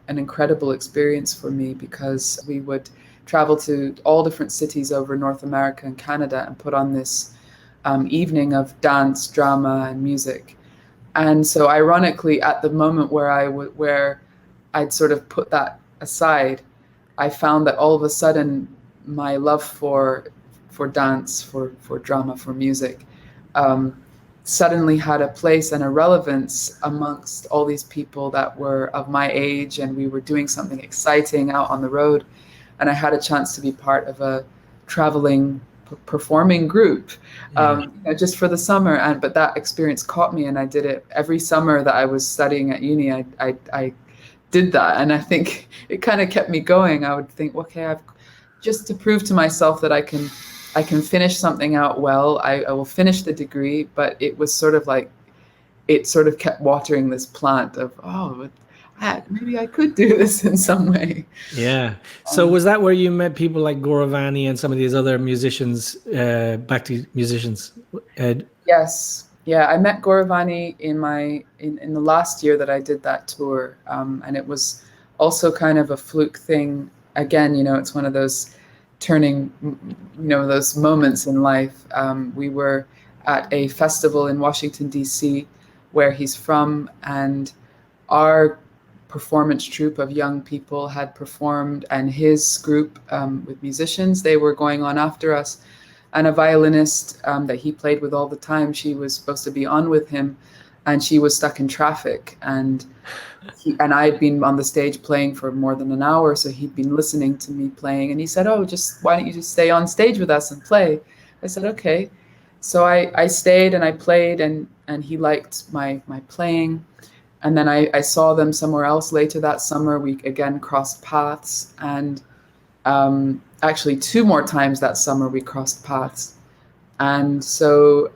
an incredible experience for me, because we would travel to all different cities over North America and Canada and put on this evening of dance, drama, and music. And so, ironically, at the moment where I'd sort of put that aside, I found that all of a sudden my love for dance, for drama, for music, suddenly had a place and a relevance amongst all these people that were of my age, and we were doing something exciting out on the road, and I had a chance to be part of a traveling performing group, just for the summer. But that experience caught me, and I did it every summer that I was studying at uni. I did that, and I think it kind of kept me going. I would think, okay, I've just to prove to myself that I can finish something out well. I will finish the degree. But it was sort of like, it sort of kept watering this plant of, maybe I could do this in some way. Yeah. So was that where you met people like Goravani and some of these other musicians, Bhakti musicians? Yes. Yeah, I met Goravani in the last year that I did that tour, and it was also kind of a fluke thing. Again, it's one of those turning, those moments in life. We were at a festival in Washington, D.C., where he's from, and our performance troupe of young people had performed, and his group with musicians, they were going on after us. And a violinist that he played with all the time, she was supposed to be on with him, and she was stuck in traffic. And I had been on the stage playing for more than an hour, so he'd been listening to me playing, and he said, "Oh, why don't you just stay on stage with us and play?" I said, "Okay." So I stayed and I played, and he liked my playing. And then I saw them somewhere else later that summer. We again crossed paths, and actually 2 more times that summer we crossed paths. And so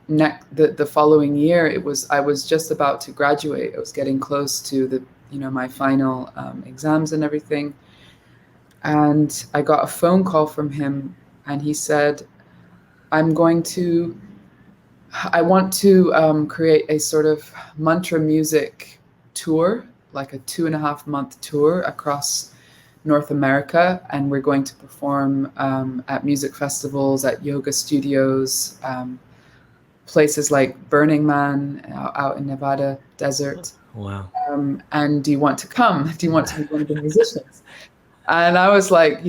the following year, I was just about to graduate. I was getting close to my final exams and everything. And I got a phone call from him, and he said, I want to create a sort of mantra music tour, like a 2.5 month tour across North America. And we're going to perform at music festivals, at yoga studios, places like Burning Man out in Nevada desert. Wow. And do you want to come? Do you want to be one of the musicians? And I was like,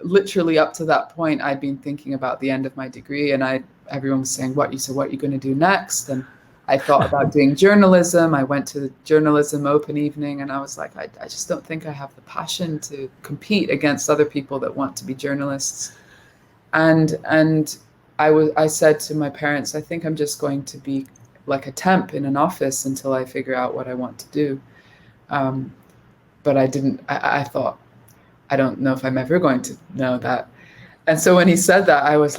literally up to that point, I'd been thinking about the end of my degree, and everyone was saying, what are you going to do next? And I thought about doing journalism. I went to the journalism open evening, and I was like, I just don't think I have the passion to compete against other people that want to be journalists. And I said to my parents, I think I'm just going to be like a temp in an office until I figure out what I want to do. But I didn't. I thought, I don't know if I'm ever going to know that. And so when he said that, it was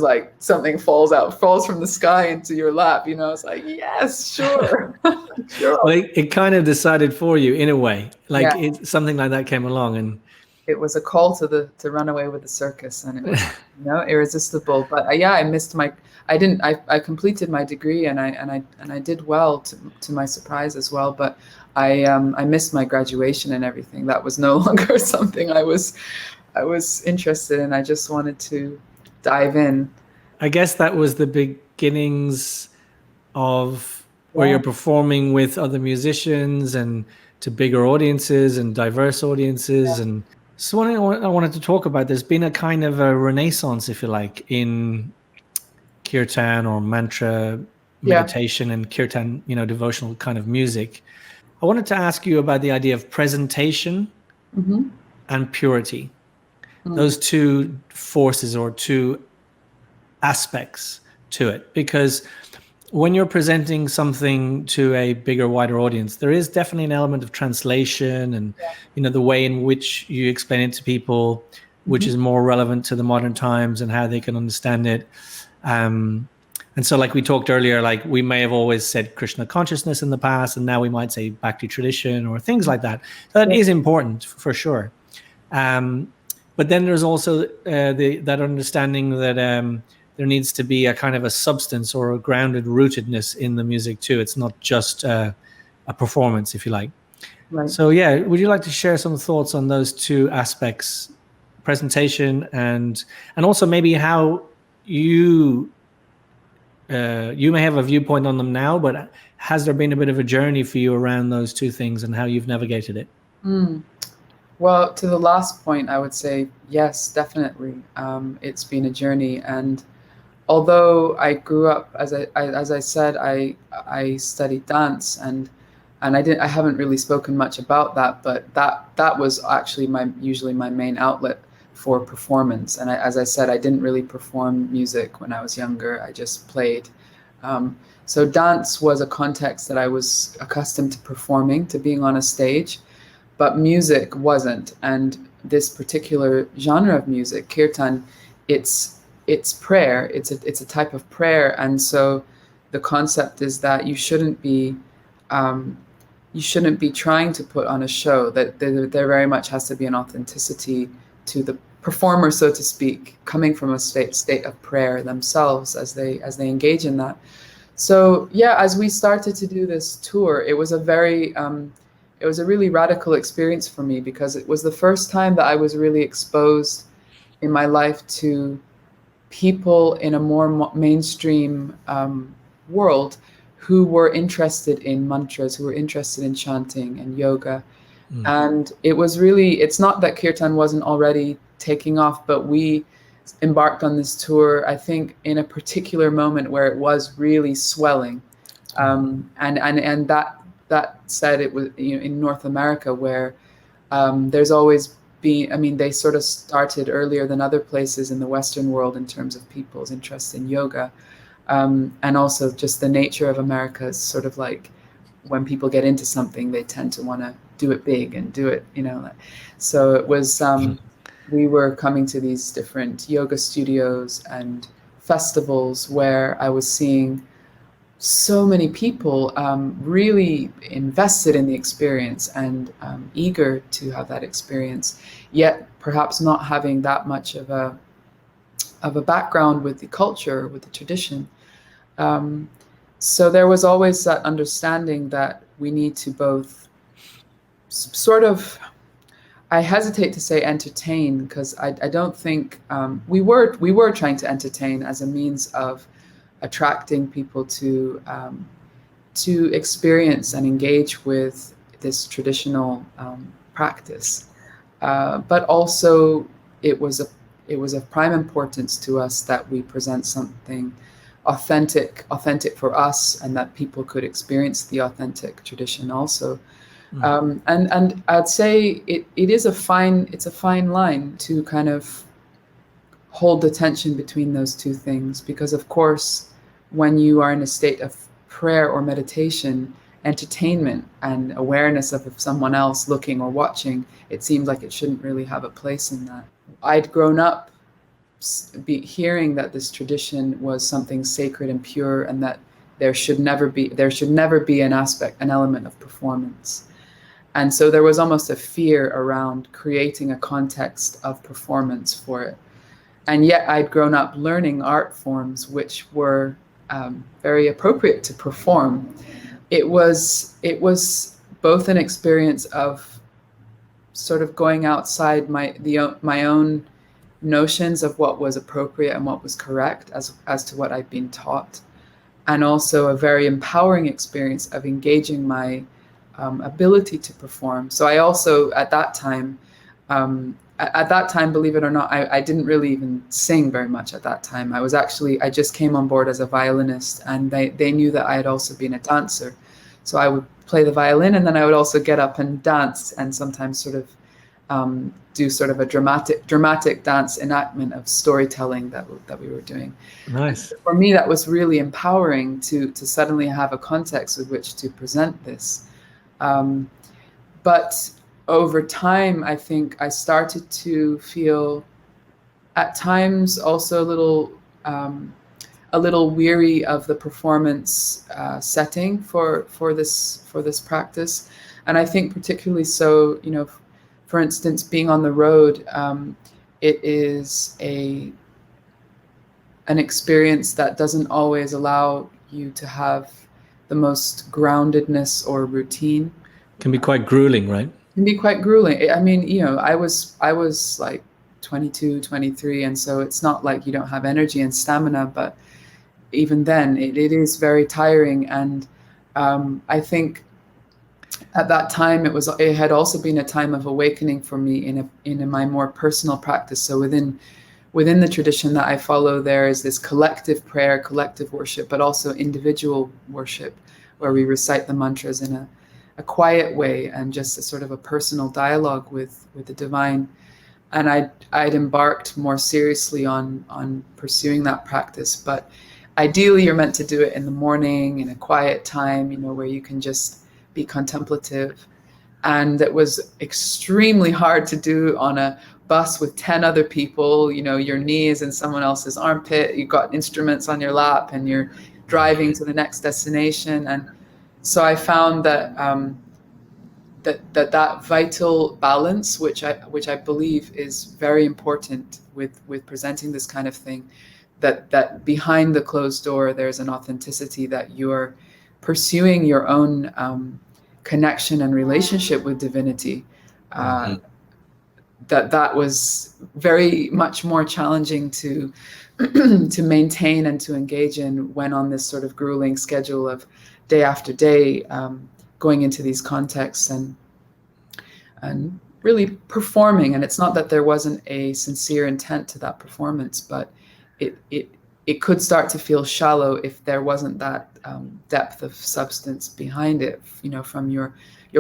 like something falls from the sky into your lap. I was like, yes, sure. Sure. Well, it kind of decided for you in a way, something like that came along, and it was a call to run away with the circus, and it was irresistible. But I completed my degree, and I did well to my surprise as well. But I missed my graduation and everything. That was no longer something I was interested in. I just wanted to dive in. I guess that was the beginnings of where you're performing with other musicians and to bigger audiences and diverse audiences. Yeah. And so what I wanted to talk about, there's been a kind of a renaissance, if you like, in kirtan or mantra meditation and kirtan, devotional kind of music. I wanted to ask you about the idea of presentation and purity. Those two forces or two aspects to it, because when you're presenting something to a bigger, wider audience, there is definitely an element of translation and, the way in which you explain it to people, which is more relevant to the modern times and how they can understand it. And so like we talked earlier, like we may have always said Krishna consciousness in the past, and now we might say Bhakti tradition or things like that. So that is important for sure. But then there's also that understanding that there needs to be a kind of a substance or a grounded rootedness in the music too. It's not just a performance, if you like. Right. So would you like to share some thoughts on those two aspects, presentation and also maybe how you may have a viewpoint on them now, but has there been a bit of a journey for you around those two things and how you've navigated it? Well, to the last point, I would say yes, definitely. It's been a journey, and although I grew up, as I said, I studied dance, and I haven't really spoken much about that, but that was actually usually my main outlet for performance. And as I said, I didn't really perform music when I was younger. I just played. So dance was a context that I was accustomed to performing, to being on a stage, but music wasn't. And this particular genre of music, kirtan, it's prayer. It's a type of prayer. And so the concept is that you shouldn't be trying to put on a show. That there very much has to be an authenticity to the performer, so to speak, coming from a state of prayer themselves as they engage in that. So as we started to do this tour, it was a really radical experience for me, because it was the first time that I was really exposed in my life to people in a more mainstream world who were interested in mantras, who were interested in chanting and yoga. And it's not that kirtan wasn't already taking off, but we embarked on this tour, I think, in a particular moment where it was really swelling. And that said, it was in North America, where there's always been, they sort of started earlier than other places in the Western world in terms of people's interest in yoga. And also just the nature of America is sort of like when people get into something, they tend to want to do it big and do it, So it was, we were coming to these different yoga studios and festivals where I was seeing so many people really invested in the experience and eager to have that experience, yet perhaps not having that much of a background with the culture, with the tradition. So there was always that understanding that we need to both sort of, I hesitate to say entertain, because I don't think we were trying to entertain as a means of attracting people to experience and engage with this traditional practice, but also it was of prime importance to us that we present something authentic for us, and that people could experience the authentic tradition also. And I'd say it's a fine line to kind of hold the tension between those two things, because of course, when you are in a state of prayer or meditation, entertainment and awareness of someone else looking or watching, it seems like it shouldn't really have a place in that. I'd grown up hearing that this tradition was something sacred and pure, and that there should never be an element of performance. And so there was almost a fear around creating a context of performance for it. And yet I'd grown up learning art forms which were very appropriate to perform. It was both an experience of sort of going outside my own notions of what was appropriate and what was correct as to what I'd been taught, and also a very empowering experience of engaging my ability to perform. So I also at that time, believe it or not, I didn't really even sing very much at that time. I just came on board as a violinist, and they knew that I had also been a dancer. So I would play the violin, and then I would also get up and dance, and sometimes sort of do sort of a dramatic dance enactment of storytelling that we were doing. Nice. And for me, that was really empowering to suddenly have a context with which to present this. But over time, I think I started to feel at times also a little weary of the performance setting for this practice. And I think particularly so, for instance, being on the road, it is an experience that doesn't always allow you to have the most groundedness or routine. Can be quite grueling, right? Can be quite grueling. I mean, I was like 22, 23, and so it's not like you don't have energy and stamina, but even then, it is very tiring. And I think at that time, it had also been a time of awakening for me in my more personal practice. So within the tradition that I follow, there is this collective prayer, collective worship, but also individual worship, where we recite the mantras in a quiet way and just a sort of a personal dialogue with the divine. And I'd embarked more seriously on pursuing that practice. But ideally, you're meant to do it in the morning in a quiet time, where you can just be contemplative. And it was extremely hard to do on a bus with 10 other people. Your knee is in someone else's armpit, you've got instruments on your lap, and you're driving to the next destination. And so I found that that vital balance, which I believe is very important with presenting this kind of thing, that behind the closed door there's an authenticity, that you're pursuing your own connection and relationship with divinity. That was very much more challenging to maintain and to engage in when on this sort of grueling schedule of day after day, going into these contexts and really performing. And it's not that there wasn't a sincere intent to that performance, but it could start to feel shallow if there wasn't that depth of substance behind it, from your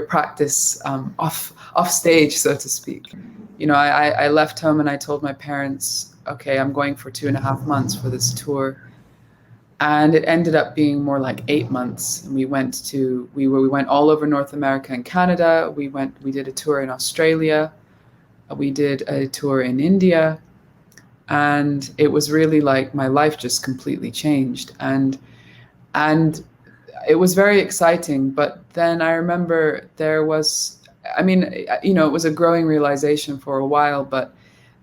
practice off stage, so to speak. I left home and I told my parents, okay, I'm going for 2.5 months for this tour. And it ended up being more like 8 months. And we went all over North America and Canada. We did a tour in Australia. We did a tour in India. And it was really like my life just completely changed. And it was very exciting. But then I remember it was a growing realization for a while, but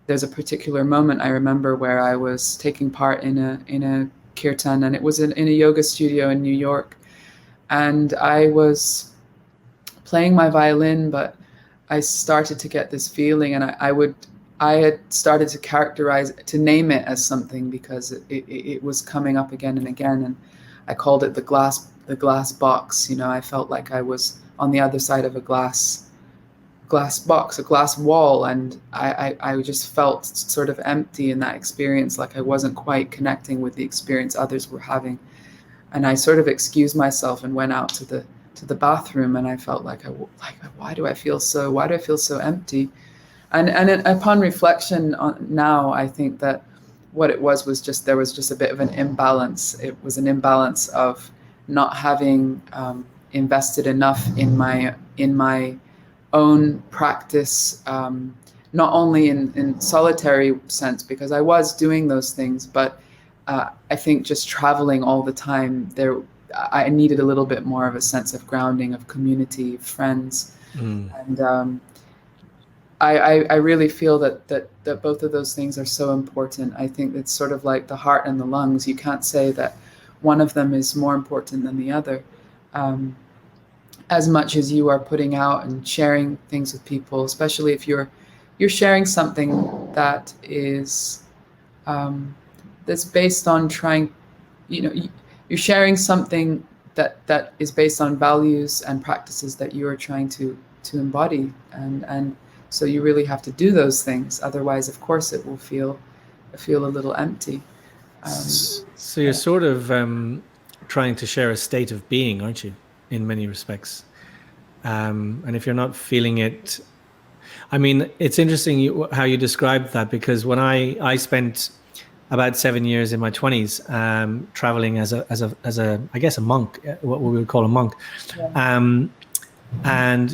there's a particular moment I remember where I was taking part in a kirtan, and it was in a yoga studio in New York. And I was playing my violin, but I started to get this feeling, and I had started to name it as something, because it was coming up again and again. And I called it the glass box. I felt like I was on the other side of a glass box, a glass wall, and I just felt sort of empty in that experience, like I wasn't quite connecting with the experience others were having. And I sort of excused myself and went out to the bathroom, and I felt like why do I feel so empty? And upon reflection now, I think that what it was just there was just a bit of an imbalance. It was an imbalance of not having invested enough in my own practice, not only in solitary sense, because I was doing those things, but I think just traveling all the time, I needed a little bit more of a sense of grounding, of community, of friends. And I really feel that both of those things are so important. I think it's sort of like the heart and the lungs. You can't say that one of them is more important than the other. As much as you are putting out and sharing things with people, especially if you're sharing something that is that's based on trying, you're sharing something that is based on values and practices that you are trying to embody, and so you really have to do those things. Otherwise, of course, it will feel a little empty. So you're sort of trying to share a state of being, aren't you, in many respects? And if you're not feeling it, I mean, it's interesting how you described that, because when I spent about 7 years in my 20s traveling as a I guess a monk, what we would call a monk. Yeah. And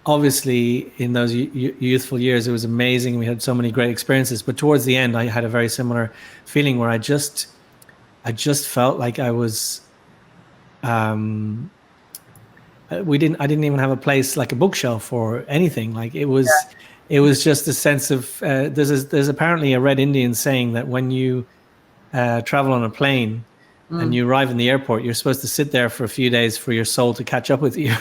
obviously in those youthful years, it was amazing. We had so many great experiences, but towards the end, I had a very similar feeling where I just felt like I was, I didn't even have a place, like a bookshelf or anything. Like it was just a sense of, there's apparently a Red Indian saying that when you travel on a plane and you arrive in the airport, you're supposed to sit there for a few days for your soul to catch up with you.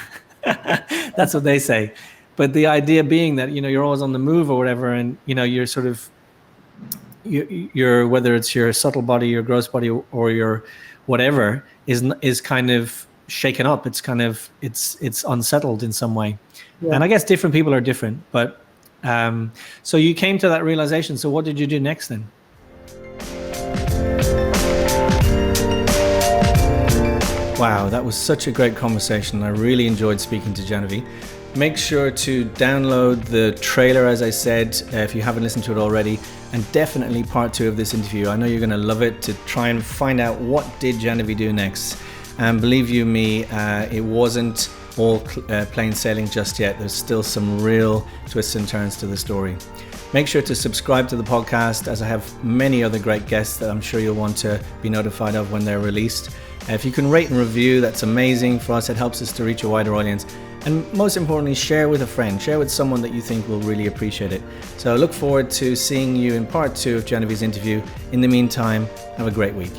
That's what they say. But the idea being that, you're always on the move or whatever, and, you're sort of, you're whether it's your subtle body, your gross body, or your whatever is kind of shaken up. It's kind of, it's unsettled in some way. Yeah. And I guess different people are different, but so you came to that realization. So what did you do next then? Wow, that was such a great conversation. I really enjoyed speaking to Jahnavi. Make sure to download the trailer, as I said, if you haven't listened to it already, and definitely part 2 of this interview. I know you're going to love it, to try and find out what did Jahnavi do next. And believe you me, it wasn't all plain sailing just yet. There's still some real twists and turns to the story. Make sure to subscribe to the podcast, as I have many other great guests that I'm sure you'll want to be notified of when they're released. If you can rate and review, that's amazing for us. It helps us to reach a wider audience. And most importantly, share with a friend, share with someone that you think will really appreciate it. So I look forward to seeing you in part 2 of Jahnavi's interview. In the meantime, have a great week.